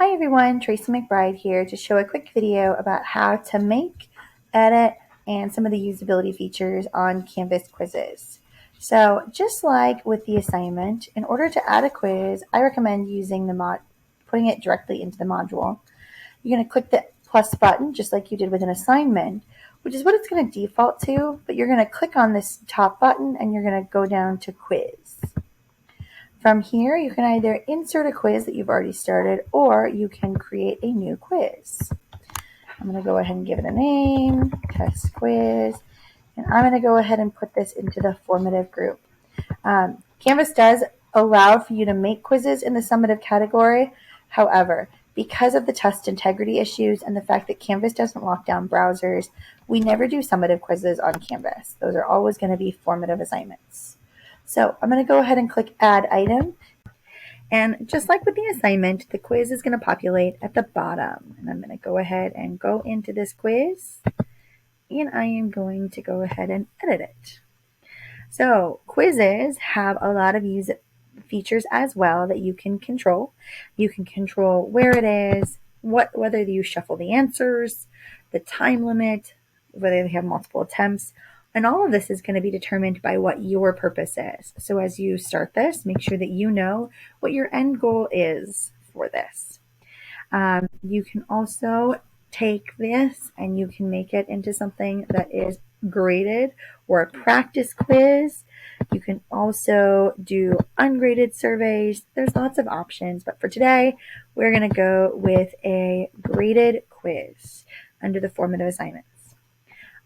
Hi everyone, Tracy McBride here to show a quick video about how to make, edit, and some of the usability features on Canvas quizzes. So just like with the assignment, in order to add a quiz, I recommend using putting it directly into the module. You're going to click the plus button just like you did with an assignment, which is what it's going to default to, but you're going to click on this top button and you're going to go down to quiz. From here, you can either insert a quiz that you've already started, or you can create a new quiz. I'm going to go ahead and give it a name, test quiz, and I'm going to go ahead and put this into the formative group. Canvas does allow for you to make quizzes in the summative category. However, because of the test integrity issues and the fact that Canvas doesn't lock down browsers, we never do summative quizzes on Canvas. Those are always going to be formative assignments. So I'm going to go ahead and click Add Item. And just like with the assignment, the quiz is going to populate at the bottom. And I'm going to go ahead and go into this quiz. And I am going to go ahead and edit it. So quizzes have a lot of features as well that you can control. You can control where it is, whether you shuffle the answers, the time limit, whether they have multiple attempts, and all of this is going to be determined by what your purpose is. So as you start this, make sure that you know what your end goal is for this. You can also take this and you can make it into something that is graded or a practice quiz. You can also do ungraded surveys. There's lots of options, but for today, we're going to go with a graded quiz under the formative assignments.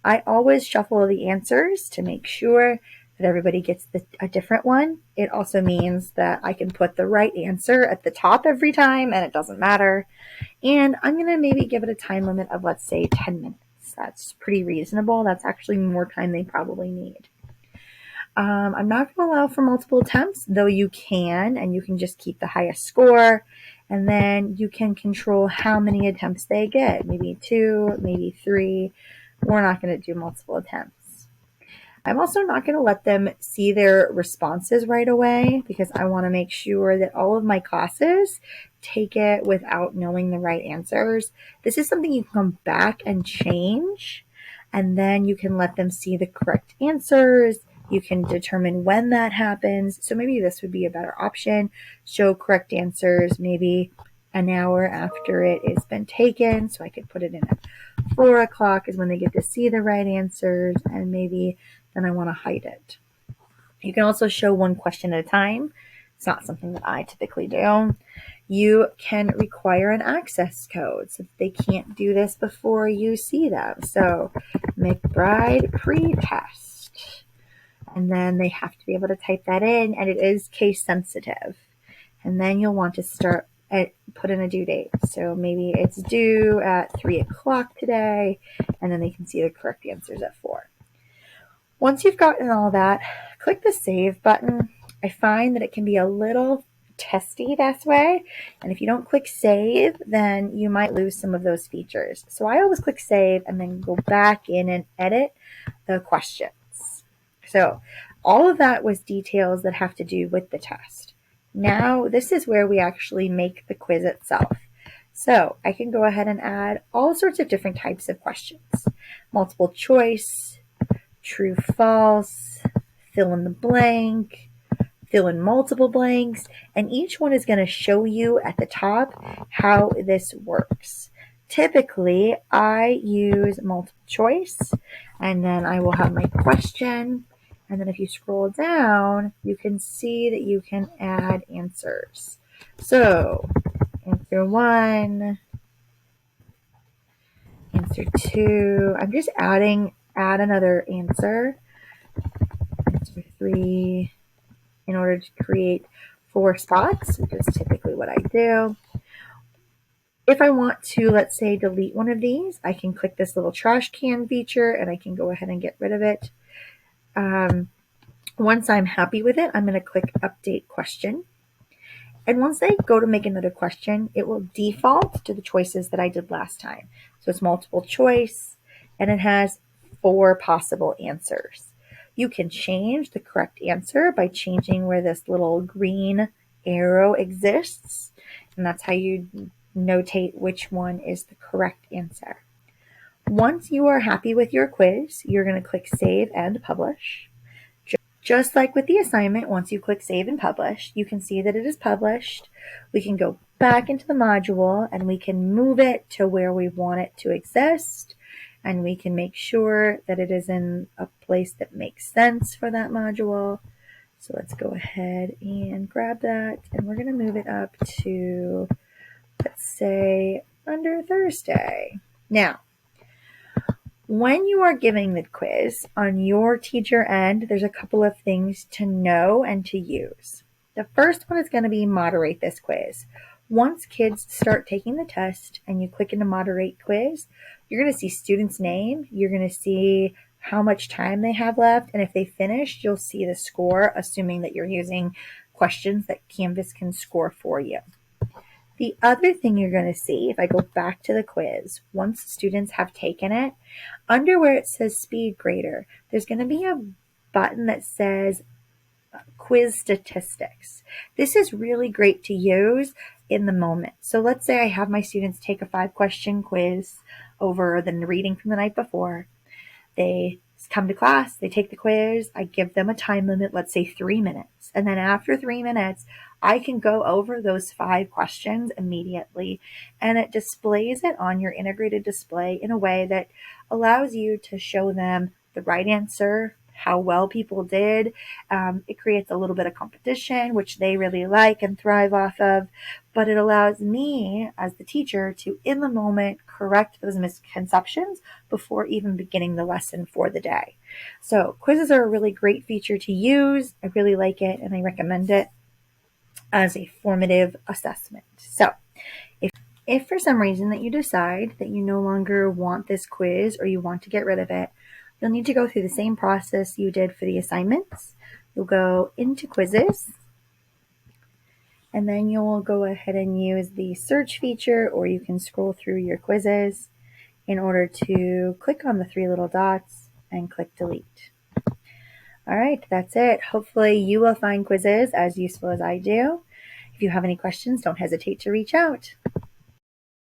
I always shuffle the answers to make sure that everybody gets a different one. It also means that I can put the right answer at the top every time and it doesn't matter. And I'm going to maybe give it a time limit of, let's say, 10 minutes. That's pretty reasonable. That's actually more time they probably need. I'm not going to allow for multiple attempts, though you can, and you can just keep the highest score. And then you can control how many attempts they get, maybe 2, maybe 3. We're not going to do multiple attempts. I'm also not going to let them see their responses right away because I want to make sure that all of my classes take it without knowing the right answers. This is something you can come back and change, and then you can let them see the correct answers. You can determine when that happens. So maybe this would be a better option. Show correct answers maybe an hour after it has been taken. So I could put it in at 4 o'clock is when they get to see the right answers, and maybe then I want to hide it. You can also show one question at a time. It's not something that I typically do. You can require an access code so that they can't do this before you see them. So McBride pre-test. And then they have to be able to type that in, and it is case sensitive. And then you'll want to put in a due date. So maybe it's due at 3 o'clock today, and then they can see the correct answers at 4. Once you've gotten all that, click the save button. I find that it can be a little testy this way, and if you don't click save, then you might lose some of those features. So I always click save and then go back in and edit the questions. So all of that was details that have to do with the test. Now this is where we actually make the quiz itself. So I can go ahead and add all sorts of different types of questions. Multiple choice, true, false, fill in the blank, fill in multiple blanks, and each one is going to show you at the top how this works. Typically, I use multiple choice, and then I will have my question, and then if you scroll down, you can see that you can add answers. So, answer 1, answer 2, I'm just add another answer. Answer 3, in order to create 4 spots, which is typically what I do. If I want to, let's say, delete one of these, I can click this little trash can feature and I can go ahead and get rid of it. Once I'm happy with it, I'm going to click update question. And once I go to make another question, it will default to the choices that I did last time. So it's multiple choice and it has 4 possible answers. You can change the correct answer by changing where this little green arrow exists. And that's how you notate which one is the correct answer. Once you are happy with your quiz, you're going to click Save and Publish. Just like with the assignment, once you click Save and Publish, you can see that it is published. We can go back into the module and we can move it to where we want it to exist, and we can make sure that it is in a place that makes sense for that module. So let's go ahead and grab that, and we're going to move it up to, let's say, under Thursday. Now, when you are giving the quiz on your teacher end, there's a couple of things to know and to use. The first one is going to be moderate this quiz. Once kids start taking the test and you click into moderate quiz, you're going to see student's name, you're going to see how much time they have left, and if they finished, you'll see the score, assuming that you're using questions that Canvas can score for you. The other thing you're going to see, if I go back to the quiz, once students have taken it, under where it says speed grader, there's going to be a button that says quiz statistics. This is really great to use in the moment. So let's say I have my students take a 5-question quiz over the reading from the night before. They come to class, they take the quiz, I give them a time limit, let's say 3 minutes. And then after 3 minutes, I can go over those 5 questions immediately, and it displays it on your integrated display in a way that allows you to show them the right answer, how well people did. It creates a little bit of competition, which they really like and thrive off of, but it allows me as the teacher to, in the moment, correct those misconceptions before even beginning the lesson for the day. So quizzes are a really great feature to use. I really like it, and I recommend it as a formative assessment. So if for some reason that you decide that you no longer want this quiz or you want to get rid of it, you'll need to go through the same process you did for the assignments. You'll go into quizzes, and then you'll go ahead and use the search feature, or you can scroll through your quizzes in order to click on the 3 little dots and click delete. All right, that's it. Hopefully you will find quizzes as useful as I do. If you have any questions, don't hesitate to reach out.